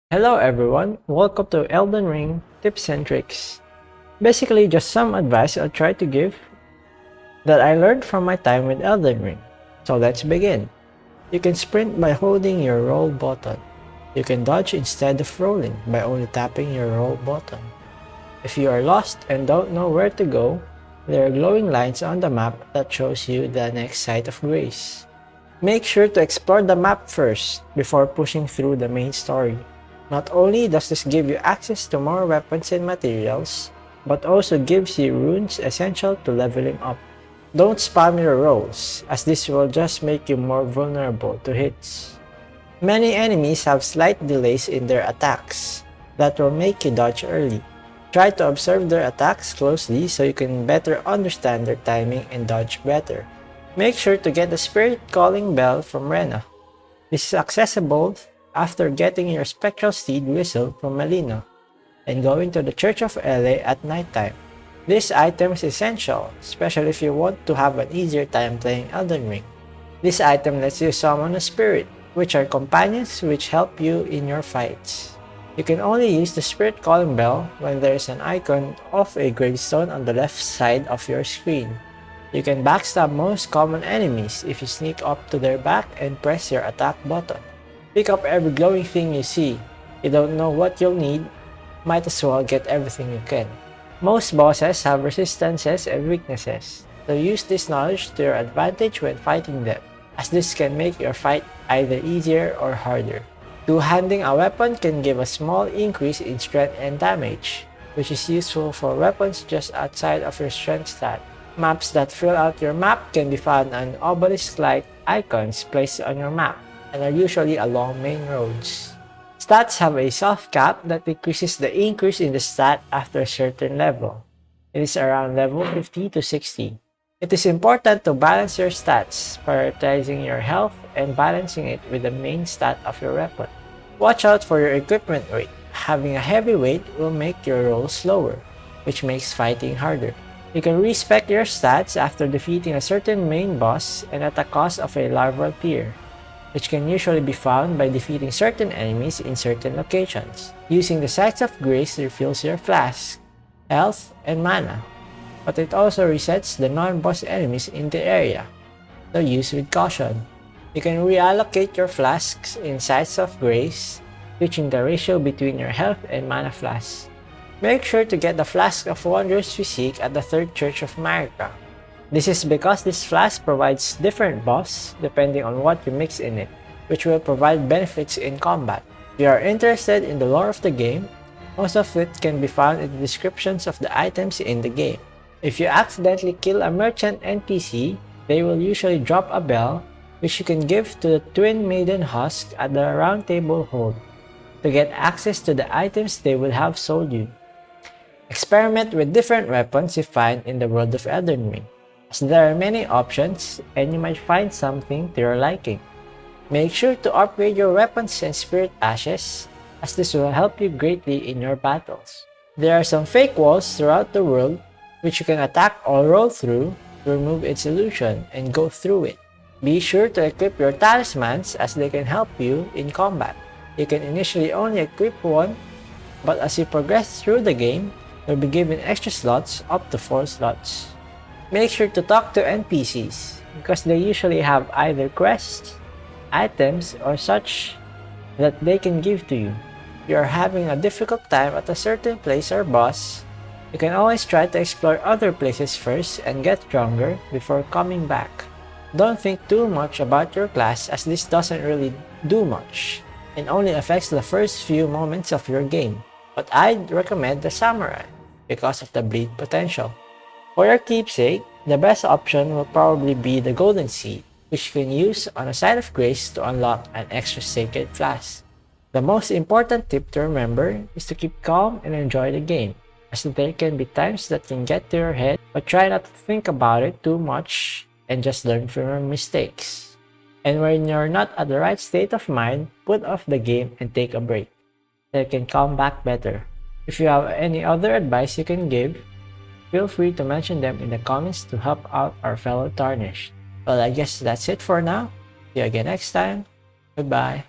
Hello everyone, welcome to Elden Ring Tips and Tricks. Basically just some advice I'll try to give that I learned from my time with Elden Ring. So let's begin. You can sprint by holding your roll button. You can dodge instead of rolling by only tapping your roll button. If you are lost and don't know where to go, there are glowing lines on the map that shows you the next site of grace. Make sure to explore the map first before pushing through the main story. Not only does this give you access to more weapons and materials, but also gives you runes essential to leveling up. Don't spam your rolls, as this will just make you more vulnerable to hits. Many enemies have slight delays in their attacks that will make you dodge early. Try to observe their attacks closely so you can better understand their timing and dodge better. Make sure to get the Spirit Calling Bell from Rena. This is accessible after getting your Spectral Steed Whistle from Melina and going to the Church of LA at nighttime. This item is essential, especially if you want to have an easier time playing Elden Ring. This item lets you summon a spirit, which are companions which help you in your fights. You can only use the Spirit Calling Bell when there is an icon of a gravestone on the left side of your screen. You can backstab most common enemies if you sneak up to their back and press your attack button. Pick up every glowing thing you see. You don't know what you'll need, might as well get everything you can. Most bosses have resistances and weaknesses, so use this knowledge to your advantage when fighting them, as this can make your fight either easier or harder. Two-handing a weapon can give a small increase in strength and damage, which is useful for weapons just outside of your strength stat. Maps that fill out your map can be found on obelisk-like icons placed on your map and are usually along main roads. Stats have a soft cap that decreases the increase in the stat after a certain level. It is around level 50 to 60. It is important to balance your stats, prioritizing your health and balancing it with the main stat of your weapon. Watch out for your equipment weight. Having a heavy weight will make your rolls slower, which makes fighting harder. You can respec your stats after defeating a certain main boss and at the cost of a larval tier, which can usually be found by defeating certain enemies in certain locations. Using the Sites of Grace refills your flask, health, and mana, but it also resets the non-boss enemies in the area, so use with caution. You can reallocate your flasks in Sites of Grace, switching the ratio between your health and mana flasks. Make sure to get the Flask of Wondrous Physique at the Third Church of Marika. This is because this flask provides different buffs depending on what you mix in it, which will provide benefits in combat. If you are interested in the lore of the game, most of it can be found in the descriptions of the items in the game. If you accidentally kill a merchant NPC, they will usually drop a bell, which you can give to the Twin Maiden Husk at the Round Table Hold to get access to the items they will have sold you. Experiment with different weapons you find in the world of Elden Ring, as there are many options and you might find something to your liking. Make sure to upgrade your weapons and spirit ashes, as this will help you greatly in your battles. There are some fake walls throughout the world which you can attack or roll through to remove its illusion and go through it. Be sure to equip your talismans as they can help you in combat. You can initially only equip one, but as you progress through the game, you'll be given extra slots up to 4 slots. Make sure to talk to NPCs, because they usually have either quests, items, or such that they can give to you. If you are having a difficult time at a certain place or boss, you can always try to explore other places first and get stronger before coming back. Don't think too much about your class, as this doesn't really do much and only affects the first few moments of your game, but I'd recommend the Samurai because of the bleed potential. For your keepsake, the best option will probably be the Golden Seed, which you can use on a Site of Grace to unlock an extra sacred flask. The most important tip to remember is to keep calm and enjoy the game, as there can be times that can get to your head, but try not to think about it too much and just learn from your mistakes. And when you're not at the right state of mind, put off the game and take a break, so you can come back better. If you have any other advice you can give, feel free to mention them in the comments to help out our fellow Tarnished. Well, I guess that's it for now. See you again next time. Goodbye.